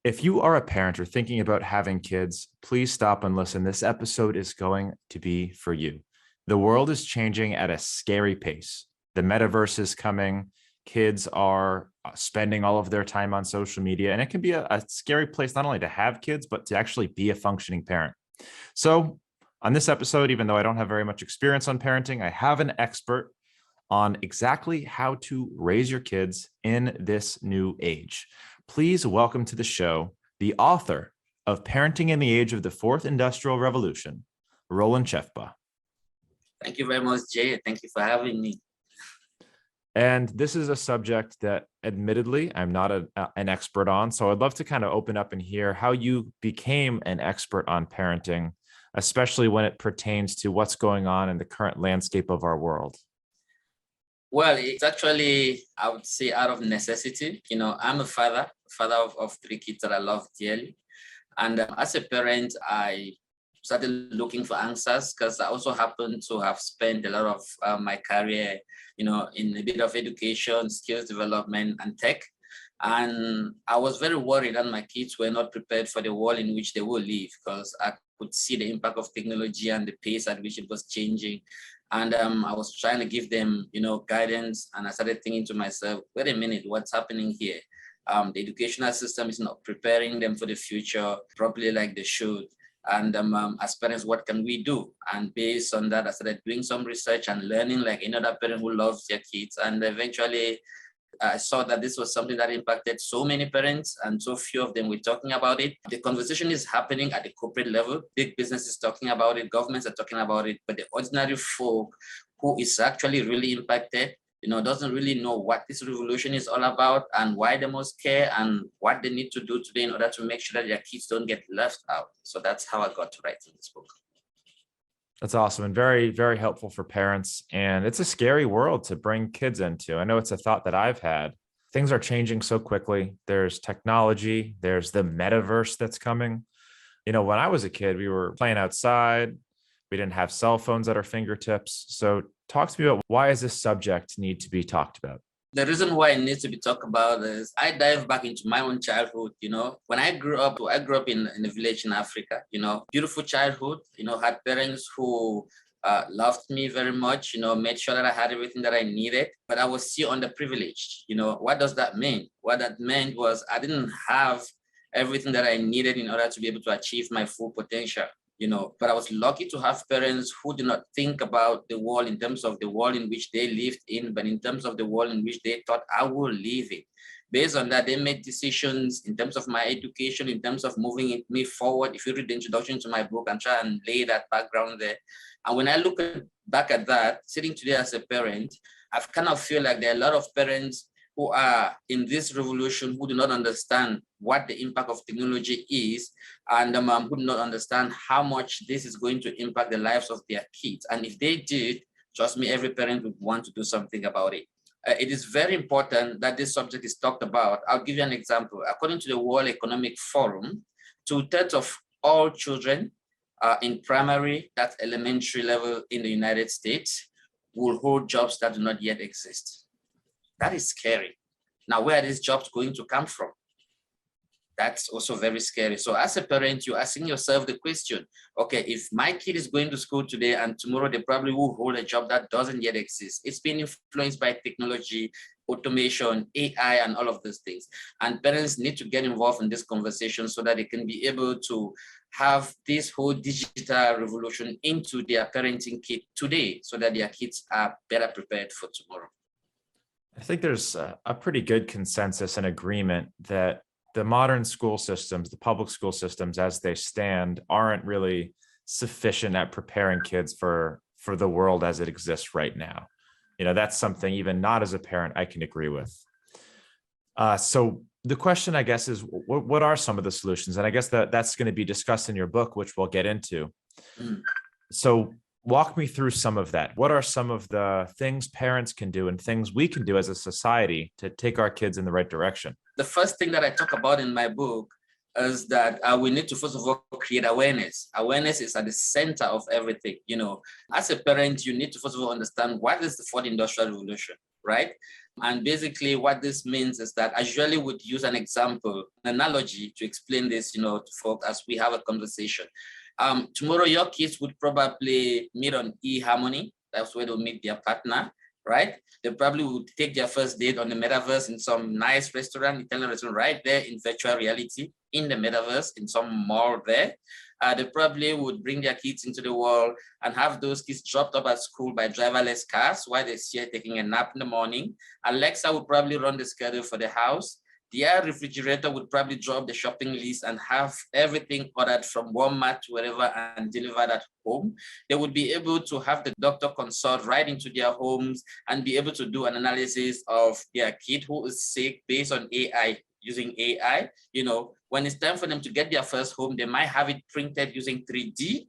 If you are a parent or thinking about having kids, please stop and listen. This episode is going to be for you. The world is changing at a scary pace. The metaverse is coming. Kids are spending all of their time on social media, and it can be a scary place not only to have kids, but to actually be a functioning parent. So, on this episode, even though I don't have very much experience on parenting, I have an expert on exactly how to raise your kids in this new age. Please welcome to the show the author of Parenting in the Age of the Fourth Industrial Revolution, Roland Chefba. Thank you very much, Jay. Thank you for having me. And this is a subject that admittedly I'm not an expert on. So I'd love to kind of open up and hear how you became an expert on parenting, especially when it pertains to what's going on in the current landscape of our world. Well, it's actually, I would say, out of necessity. I'm a father of three kids that I love dearly. And as a parent, I started looking for answers because I also happen to have spent a lot of my career, in a bit of education, skills development, and tech. And I was very worried that my kids were not prepared for the world in which they will live, because I could see the impact of technology and the pace at which it was changing. And I was trying to give them, guidance. And I started thinking to myself, wait a minute, what's happening here? The educational system is not preparing them for the future properly like they should. And as parents, what can we do? And based on that, I started doing some research and learning like another parent who loves their kids. And eventually, I saw that this was something that impacted so many parents, and so few of them were talking about it. The conversation is happening at the corporate level. Big business is talking about it. Governments are talking about it. But the ordinary folk who is actually really impacted, doesn't really know what this revolution is all about and why they must care and what they need to do today in order to make sure that their kids don't get left out. So that's how I got to writing this book. That's awesome and very, very helpful for parents. And it's a scary world to bring kids into. I know it's a thought that I've had. Things are changing so quickly. There's technology, there's the metaverse that's coming. When I was a kid, we were playing outside. We didn't have cell phones at our fingertips. So talk to me about, why does this subject need to be talked about? The reason why it needs to be talked about is I dive back into my own childhood. When I grew up in a village in Africa, beautiful childhood, had parents who loved me very much, made sure that I had everything that I needed, but I was still underprivileged. What does that mean? What that meant was I didn't have everything that I needed in order to be able to achieve my full potential. But I was lucky to have parents who did not think about the world in terms of the world in which they lived in, but in terms of the world in which they thought I would live in. Based on that, they made decisions in terms of my education, in terms of moving me forward. If you read the introduction to my book and try and lay that background there. And when I look back at that, sitting today as a parent, I kind of feel like there are a lot of parents who are in this revolution who do not understand what the impact of technology is, and who do not understand how much this is going to impact the lives of their kids. And if they did, trust me, every parent would want to do something about it. It is very important that this subject is talked about. I'll give you an example. According to the World Economic Forum, 2/3 of all children in primary, that's elementary level in the United States, will hold jobs that do not yet exist. That is scary. Now, where are these jobs going to come from? That's also very scary. So as a parent, you're asking yourself the question, okay, if my kid is going to school today and tomorrow they probably will hold a job that doesn't yet exist. It's been influenced by technology, automation, AI, and all of those things. And parents need to get involved in this conversation so that they can be able to have this whole digital revolution into their parenting kit today so that their kids are better prepared for tomorrow. I think there's a pretty good consensus and agreement that the modern school systems, the public school systems as they stand, aren't really sufficient at preparing kids for the world as it exists right now. That's something even not as a parent I can agree with. So the question, I guess, is what are some of the solutions? And I guess that's going to be discussed in your book, which we'll get into. So walk me through some of that. What are some of the things parents can do and things we can do as a society to take our kids in the right direction? The first thing that I talk about in my book is that we need to, first of all, create awareness. Awareness is at the center of everything. As a parent, you need to, first of all, understand what is the fourth industrial revolution, right? And basically what this means is that I usually would use an example, an analogy to explain this, to folks as we have a conversation. Tomorrow, your kids would probably meet on eHarmony. That's where they'll meet their partner, right? They probably would take their first date on the metaverse in some nice restaurant, Italian restaurant right there in virtual reality, in the metaverse, in some mall there. They probably would bring their kids into the world and have those kids dropped up at school by driverless cars while they're here taking a nap in the morning. Alexa would probably run the schedule for the house. Their refrigerator would probably drop the shopping list and have everything ordered from Walmart to wherever and delivered at home. They would be able to have the doctor consult right into their homes and be able to do an analysis of their kid who is sick based on AI, using AI. When it's time for them to get their first home, they might have it printed using 3D.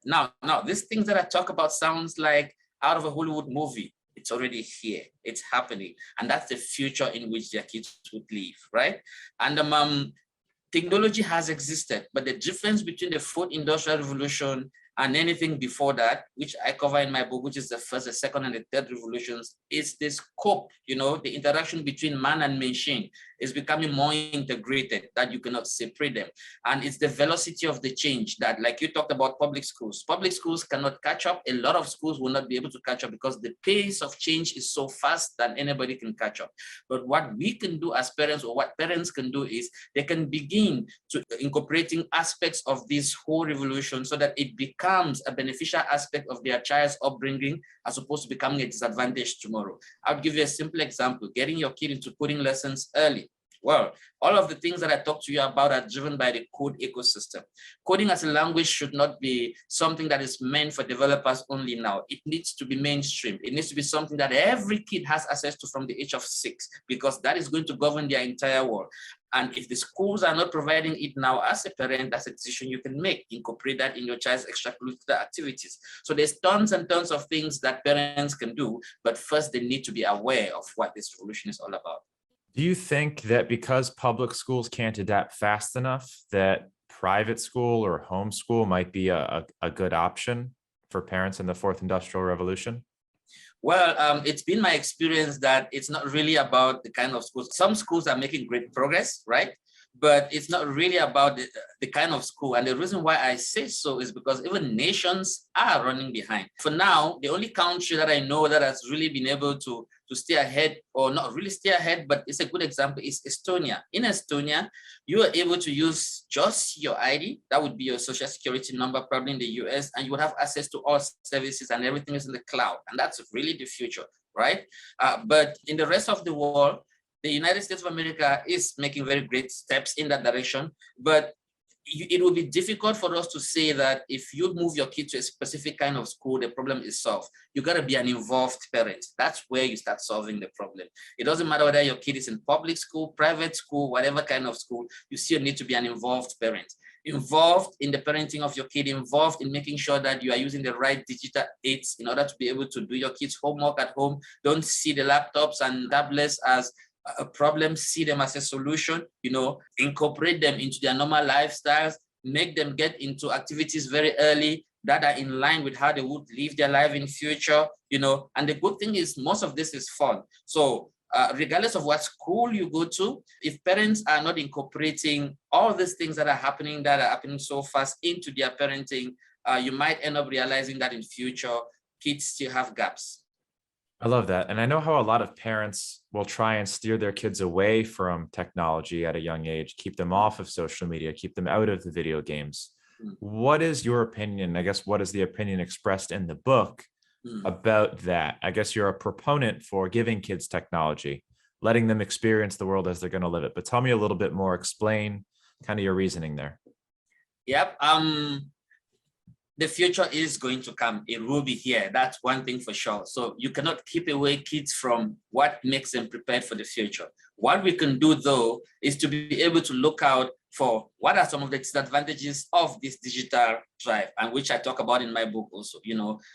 Now, these things that I talk about sounds like out of a Hollywood movie. It's already here, it's happening. And that's the future in which their kids would live, right? And technology has existed, but the difference between the fourth industrial revolution and anything before that, which I cover in my book, which is the first, the second, and the third revolutions, is the scope, the interaction between man and machine is becoming more integrated, that you cannot separate them. And it's the velocity of the change that, like you talked about public schools cannot catch up. A lot of schools will not be able to catch up because the pace of change is so fast that anybody can catch up. But what we can do as parents, or what parents can do, is they can begin to incorporating aspects of this whole revolution so that it becomes a beneficial aspect of their child's upbringing as opposed to becoming a disadvantage tomorrow. I'll give you a simple example: getting your kid into coding lessons early. Well, all of the things that I talked to you about are driven by the code ecosystem. Coding as a language should not be something that is meant for developers only now. It needs to be mainstream. It needs to be something that every kid has access to from the age of 6, because that is going to govern their entire world. And if the schools are not providing it now, as a parent, that's a decision you can make. Incorporate that in your child's extracurricular activities. So there's tons and tons of things that parents can do, but first they need to be aware of what this revolution is all about. Do you think that because public schools can't adapt fast enough, that private school or homeschool might be a good option for parents in the fourth industrial revolution? Well, it's been my experience that it's not really about the kind of schools. Some schools are making great progress, right? But it's not really about the kind of school. And the reason why I say so is because even nations are running behind. For now, the only country that I know that has really been able to stay ahead, or not really stay ahead, but it's a good example, is Estonia. In Estonia, you are able to use just your ID. That would be your social security number, probably in the US, and you would have access to all services, and everything is in the cloud. And that's really the future, right? But in the rest of the world, the United States of America is making very great steps in that direction, but it will be difficult for us to say that if you move your kid to a specific kind of school, the problem is solved. You got to be an involved parent. That's where you start solving the problem. It doesn't matter whether your kid is in public school, private school, whatever kind of school, you still need to be an involved parent. Involved in the parenting of your kid, involved in making sure that you are using the right digital aids in order to be able to do your kids' homework at home. Don't see the laptops and tablets as a problem, see them as a solution, incorporate them into their normal lifestyles, make them get into activities very early that are in line with how they would live their life in future, and the good thing is most of this is fun. So regardless of what school you go to, if parents are not incorporating all these things that are happening so fast into their parenting, you might end up realizing that in future, kids still have gaps. I love that. And I know how a lot of parents will try and steer their kids away from technology at a young age, keep them off of social media, keep them out of the video games. What is your opinion? I guess, what is the opinion expressed in the book about that? I guess you're a proponent for giving kids technology, letting them experience the world as they're going to live it. But tell me a little bit more, explain kind of your reasoning there. Yep. The future is going to come. It will be here. That's one thing for sure. So you cannot keep away kids from what makes them prepared for the future. What we can do, though, is to be able to look out for what are some of the disadvantages of this digital drive, and which I talk about in my book also,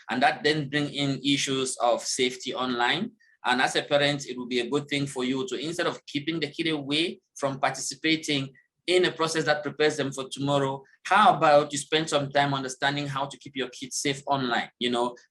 and that then bring in issues of safety online. And as a parent, it will be a good thing for you to, instead of keeping the kid away from participating in a process that prepares them for tomorrow, how about you spend some time understanding how to keep your kids safe online,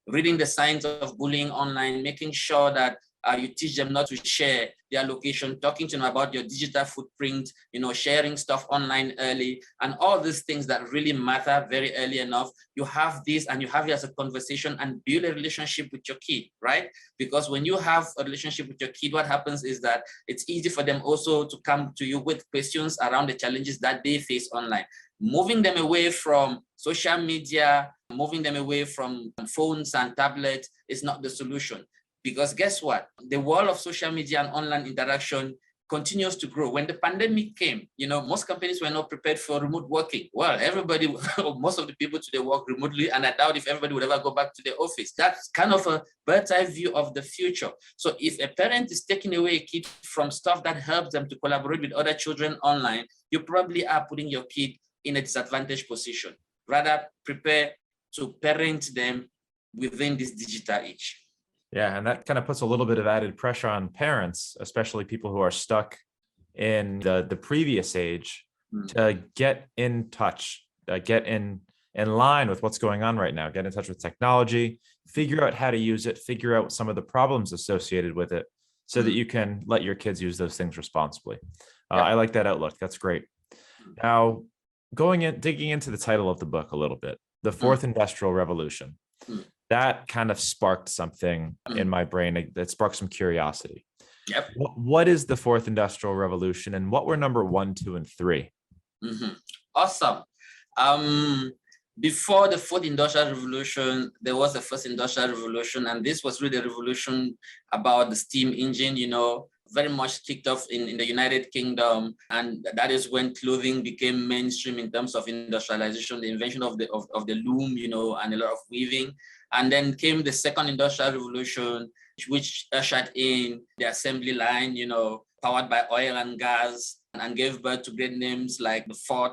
reading the signs of bullying online, making sure that You teach them not to share their location, talking to them about your digital footprint, sharing stuff online early, and all these things that really matter very early enough. You have this and you have it as a conversation and build a relationship with your kid, right? Because when you have a relationship with your kid, what happens is that it's easy for them also to come to you with questions around the challenges that they face online. Moving them away from social media, moving them away from phones and tablets is not the solution. Because guess what? The world of social media and online interaction continues to grow. When the pandemic came, most companies were not prepared for remote working. Well, everybody, most of the people today work remotely, and I doubt if everybody would ever go back to the office. That's kind of a bird's eye view of the future. So if a parent is taking away a kid from stuff that helps them to collaborate with other children online, you probably are putting your kid in a disadvantaged position. Rather, prepare to parent them within this digital age. Yeah, and that kind of puts a little bit of added pressure on parents, especially people who are stuck in the previous age, to get in touch, get in line with what's going on right now, get in touch with technology, figure out how to use it, figure out some of the problems associated with it so that you can let your kids use those things responsibly. I like that outlook. That's great. Now, digging into the title of the book a little bit, The Fourth Industrial Revolution. That kind of sparked something in my brain that sparked some curiosity. Yep. What is the Fourth Industrial Revolution, and what were number 1, 2, and 3? Awesome. Before the Fourth Industrial Revolution, there was the First Industrial Revolution, and this was really a revolution about the steam engine, very much kicked off in the United Kingdom. And that is when clothing became mainstream in terms of industrialization, the invention of the loom, and a lot of weaving. And then came the Second Industrial Revolution, which ushered in the assembly line, powered by oil and gas, and gave birth to great names like the Ford,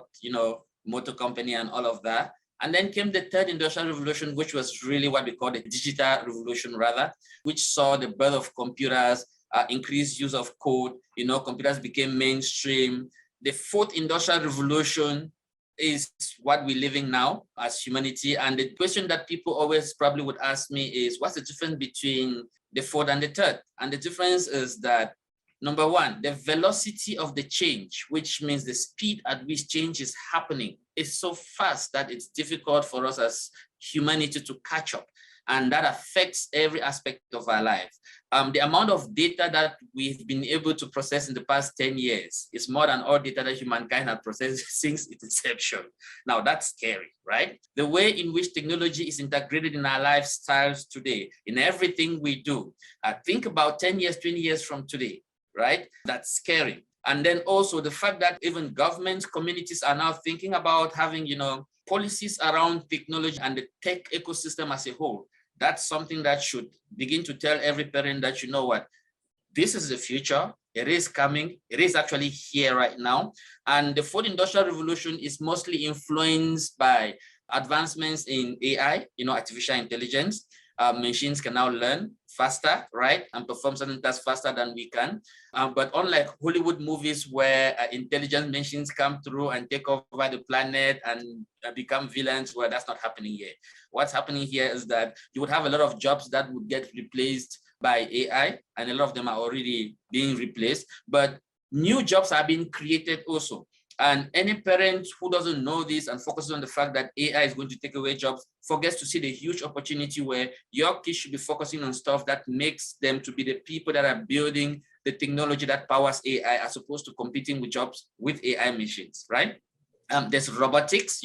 Motor Company and all of that. And then came the Third Industrial Revolution, which was really what we call the digital revolution, rather, which saw the birth of computers, increased use of code, computers became mainstream. The Fourth Industrial Revolution is what we're living now as humanity. And the question that people always probably would ask me is, what's the difference between the fourth and the third? And the difference is that, number one, the velocity of the change, which means the speed at which change is happening, is so fast that it's difficult for us as humanity to catch up. And that affects every aspect of our life. The amount of data that we've been able to process in the past 10 years is more than all data that humankind has processed since its inception. Now, that's scary, right? The way in which technology is integrated in our lifestyles today, in everything we do. Think about 10 years, 20 years from today, right? That's scary. And then also the fact that even governments, communities are now thinking about having, policies around technology and the tech ecosystem as a whole. That's something that should begin to tell every parent that, this is the future. It is coming. It is actually here right now. And the Fourth Industrial Revolution is mostly influenced by advancements in AI, artificial intelligence. Machines can now learn faster, right? And perform certain tasks faster than we can. But unlike Hollywood movies where intelligent machines come through and take over the planet and become villains, well, that's not happening here. What's happening here is that you would have a lot of jobs that would get replaced by AI, and a lot of them are already being replaced, but new jobs are being created also. And any parent who doesn't know this and focuses on the fact that AI is going to take away jobs forgets to see the huge opportunity where your kids should be focusing on stuff that makes them to be the people that are building the technology that powers AI, as opposed to competing with jobs with AI machines, right? There's robotics,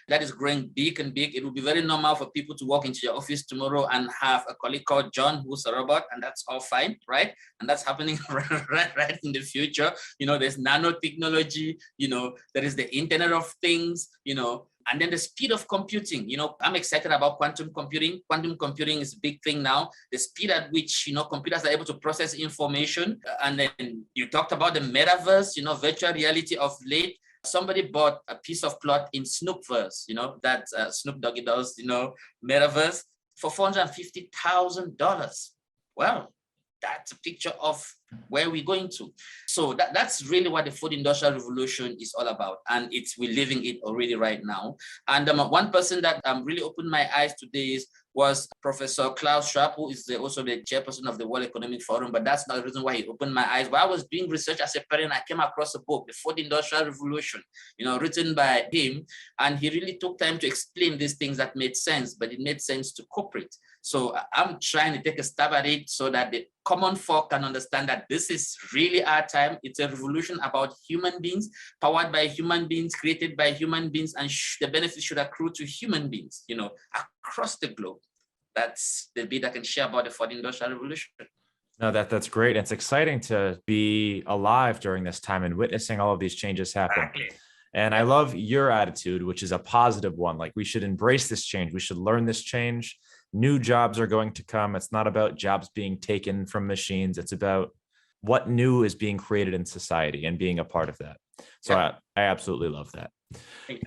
that is growing big and big. It will be very normal for people to walk into your office tomorrow and have a colleague called John who's a robot, and that's all fine, right? And that's happening right in the future. There's nanotechnology, there is the Internet of Things, and then the speed of computing. I'm excited about quantum computing. Quantum computing is a big thing now. The speed at which, computers are able to process information. And then you talked about the metaverse, virtual reality of late. Somebody bought a piece of cloth in Snoopverse, that Snoop Doggy does, metaverse, for $450,000. Well, that's a picture of Where are we going to? So that's really what the food industrial revolution is all about. And we're living it already right now. And one person that really opened my eyes to this was Professor Klaus Schwab, who is also the chairperson of the World Economic Forum. But that's not the reason why he opened my eyes. While I was doing research as a parent, I came across a book, The Food Industrial Revolution, written by him. And he really took time to explain these things that made sense, but it made sense to corporate. So I'm trying to take a stab at it so that the common folk can understand that this is really our time. It's a revolution about human beings, powered by human beings, created by human beings, and the benefits should accrue to human beings, across the globe. That's the bit I can share about the fourth industrial revolution. No, that's great. It's exciting to be alive during this time and witnessing all of these changes happen. Exactly. And I love your attitude, which is a positive one. Like, we should embrace this change. We should learn this change. New jobs are going to come. It's not about jobs being taken from machines. It's about what new is being created in society and being a part of that. So I absolutely love that.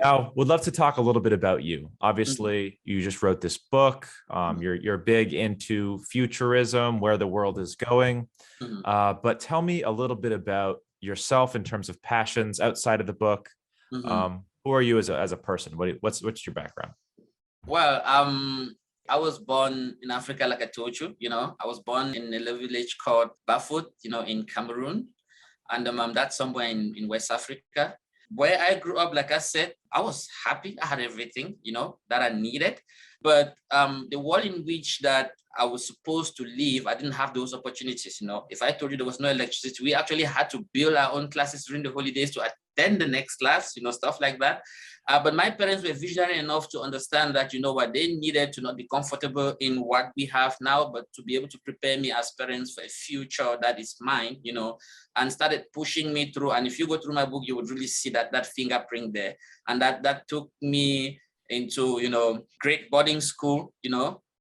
Now, would love to talk a little bit about you. Obviously, you just wrote this book. You're big into futurism, where the world is going. But tell me a little bit about yourself in terms of passions outside of the book. Who are you as a person? What's your background? Well, I was born in Africa, like I told you. I was born in a little village called Bafut, in Cameroon, and that's somewhere in West Africa. Where I grew up, like I said, I was happy. I had everything, that I needed. But the world in which that I was supposed to live, I didn't have those opportunities. If I told you there was no electricity, we actually had to build our own classes during the holidays to attend the next class, stuff like that. But my parents were visionary enough to understand that, what they needed to not be comfortable in what we have now, but to be able to prepare me as parents for a future that is mine, and started pushing me through. And if you go through my book, you would really see that fingerprint there. And that took me into, great boarding school,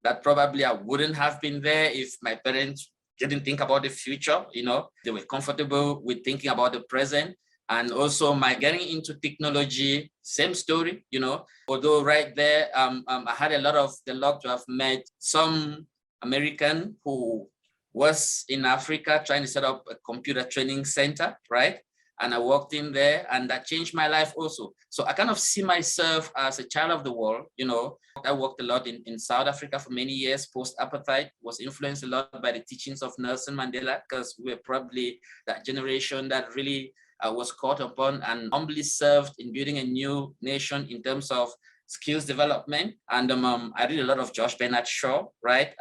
that probably I wouldn't have been there if my parents didn't think about the future. They were comfortable with thinking about the present. And also my getting into technology, same story, although right there, I had a lot of the luck to have met some American who was in Africa trying to set up a computer training center, right? And I walked in there, and that changed my life also. So I kind of see myself as a child of the world. I worked a lot in South Africa for many years, post-apartheid, was influenced a lot by the teachings of Nelson Mandela, because we were probably that generation that really was caught upon and humbly served in building a new nation in terms of skills development. And I read a lot of Josh Bernard Shaw, right?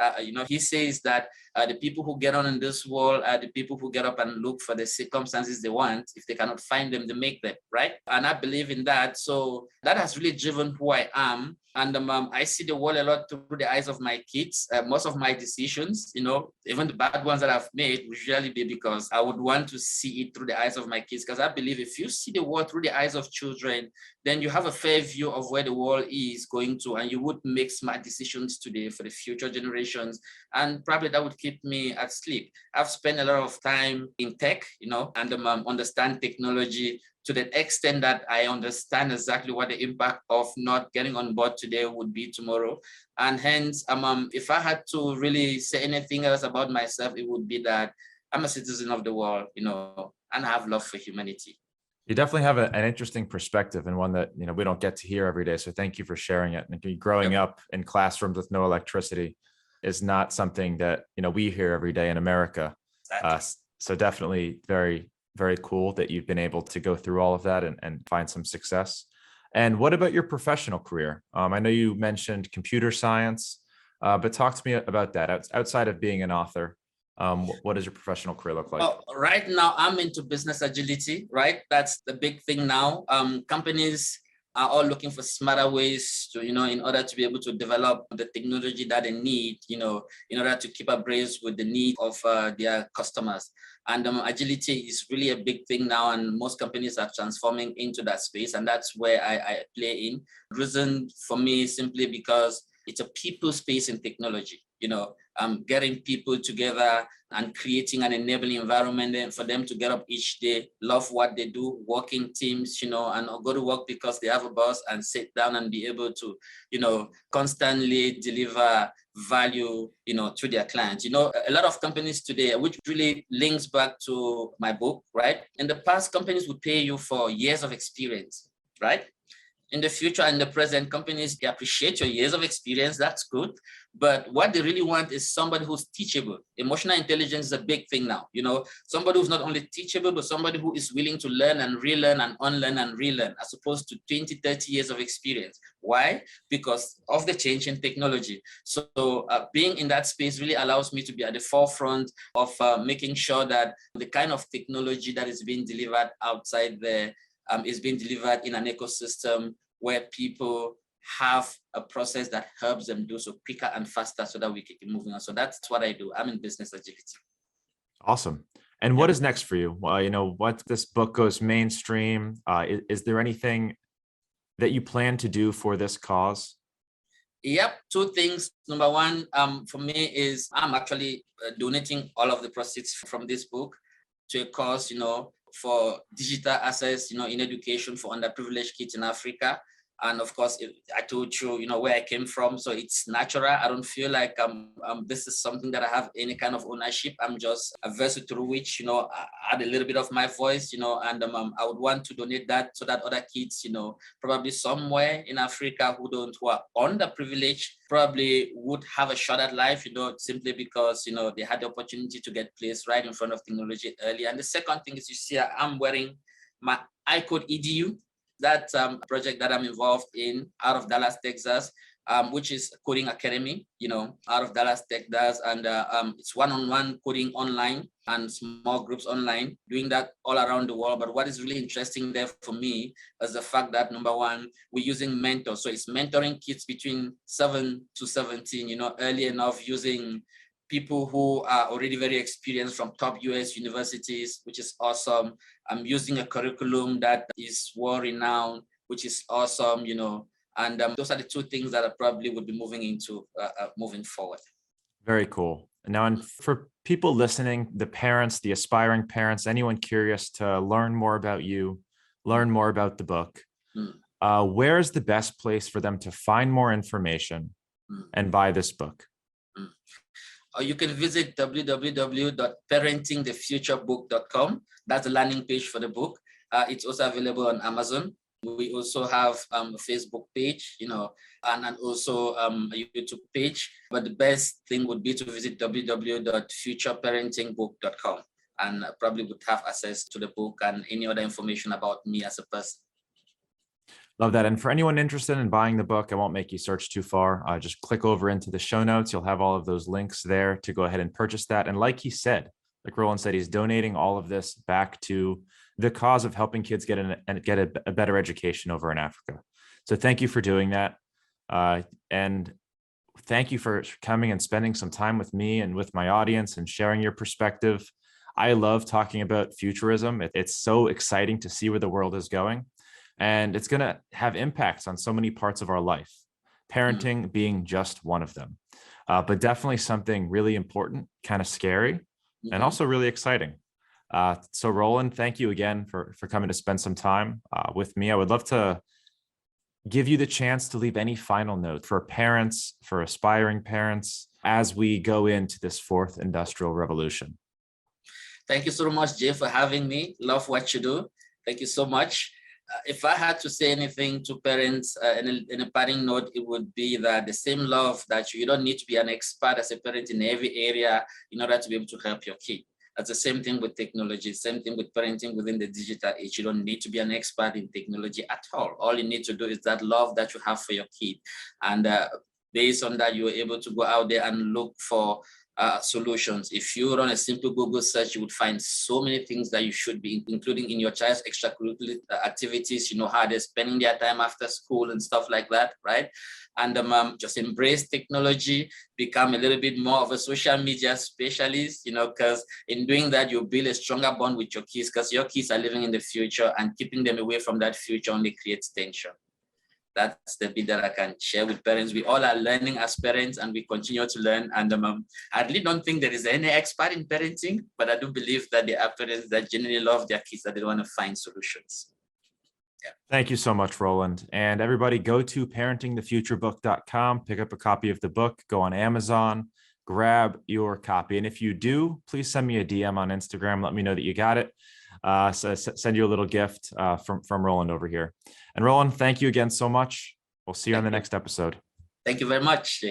He says that the people who get on in this world are the people who get up and look for the circumstances they want. If they cannot find them, they make them, right? And I believe in that. So that has really driven who I am. And I see the world a lot through the eyes of my kids. Most of my decisions, even the bad ones that I've made, would usually be because I would want to see it through the eyes of my kids. Because I believe if you see the world through the eyes of children, then you have a fair view of where the world is going to, and you would make smart decisions today for the future generations. And probably that would keep me at sleep. I've spent a lot of time in tech, and understand technology to the extent that I understand exactly what the impact of not getting on board today would be tomorrow. And hence, if I had to really say anything else about myself, it would be that I'm a citizen of the world, and I have love for humanity. You definitely have an interesting perspective, and one that, we don't get to hear every day. So thank you for sharing it. And growing up in classrooms with no electricity is not something that, we hear every day in America. Exactly. So definitely very, very cool that you've been able to go through all of that and find some success. And what about your professional career? I know you mentioned computer science, but talk to me about that. Outside of being an author, what does your professional career look like? Right now, I'm into business agility, right? That's the big thing now. Companies are all looking for smarter ways to, in order to be able to develop the technology that they need, in order to keep abreast with the need of their customers. And agility is really a big thing now, and most companies are transforming into that space. And that's where I play in. Reason for me simply because it's a people space in technology, getting people together and creating an enabling environment for them to get up each day, love what they do, work in teams, and go to work because they have a boss, and sit down and be able to, constantly deliver value, to their clients. A lot of companies today, which really links back to my book, right? In the past, companies would pay you for years of experience, right? In the future and the present, companies, they appreciate your years of experience. That's good. But what they really want is somebody who's teachable. Emotional intelligence is a big thing now. Somebody who's not only teachable, but somebody who is willing to learn and relearn and unlearn and relearn, as opposed to 20, 30 years of experience. Why? Because of the change in technology. So being in that space really allows me to be at the forefront of making sure that the kind of technology that is being delivered outside there is being delivered in an ecosystem where people have a process that helps them do so quicker and faster so that we keep moving on. So that's what I do. I'm in business agility. Awesome. And what is next for you? Well, what this book goes mainstream. Is there anything that you plan to do for this cause? Yep, two things. Number one, for me is I'm actually donating all of the proceeds from this book to a cause, for digital access, in education for underprivileged kids in Africa. And of course, I told you, where I came from. So it's natural. I don't feel like this is something that I have any kind of ownership. I'm just a vessel through which, I add a little bit of my voice, and I would want to donate that so that other kids, probably somewhere in Africa who are underprivileged, probably would have a shot at life, simply because, they had the opportunity to get placed right in front of technology early. And the second thing is, you see, I'm wearing my iCode EDU. That's a project that I'm involved in out of Dallas, Texas, which is coding academy, out of Dallas, Texas. And it's one-on-one coding online and small groups online, doing that all around the world. But what is really interesting there for me is the fact that, number one, we're using mentors. So it's mentoring kids between 7 to 17, early enough, using people who are already very experienced from top US universities, which is awesome. I'm using a curriculum that is world-renowned, which is awesome, and those are the two things that I probably would be moving into moving forward. Very cool. Now, and for people listening, the parents, the aspiring parents, anyone curious to learn more about you, learn more about the book, where's the best place for them to find more information and buy this book? Or you can visit www.parentingthefuturebook.com. That's the landing page for the book. It's also available on Amazon. We also have a Facebook page, and also a YouTube page. But the best thing would be to visit www.futureparentingbook.com, and probably would have access to the book and any other information about me as a person. Love that. And for anyone interested in buying the book, I won't make you search too far. Just click over into the show notes. You'll have all of those links there to go ahead and purchase that. And like he said, like Roland said, he's donating all of this back to the cause of helping kids get a better education over in Africa. So thank you for doing that. And thank you for coming and spending some time with me and with my audience and sharing your perspective. I love talking about futurism. It's so exciting to see where the world is going. And it's going to have impacts on so many parts of our life, parenting being just one of them. But definitely something really important, kind of scary, and also really exciting. So Roland, thank you again for coming to spend some time with me. I would love to give you the chance to leave any final note for parents, for aspiring parents, as we go into this fourth industrial revolution. Thank you so much, Jay, for having me. Love what you do. Thank you so much. If I had to say anything to parents in a parting note, it would be that the same love that you don't need to be an expert as a parent in every area in order to be able to help your kid. That's the same thing with technology, same thing with parenting within the digital age. You don't need to be an expert in technology at all. All you need to do is that love that you have for your kid. And based on that, you're able to go out there and look for solutions. If you run a simple Google search, you would find so many things that you should be including in your child's extracurricular activities, how they're spending their time after school and stuff like that, right? And just embrace technology, become a little bit more of a social media specialist, because in doing that, you'll build a stronger bond with your kids, because your kids are living in the future, and keeping them away from that future only creates tension. That's the bit that I can share with parents. We all are learning as parents, and we continue to learn. And I really don't think there is any expert in parenting, but I do believe that there are parents that genuinely love their kids, that they want to find solutions. Thank you so much, Roland. And everybody, go to parentingthefuturebook.com, pick up a copy of the book, go on Amazon, grab your copy. And if you do, please send me a DM on Instagram. Let me know that you got it. Send you a little gift from Roland over here. And Roland, thank you again so much. We'll see you on the next episode. Thank you very much.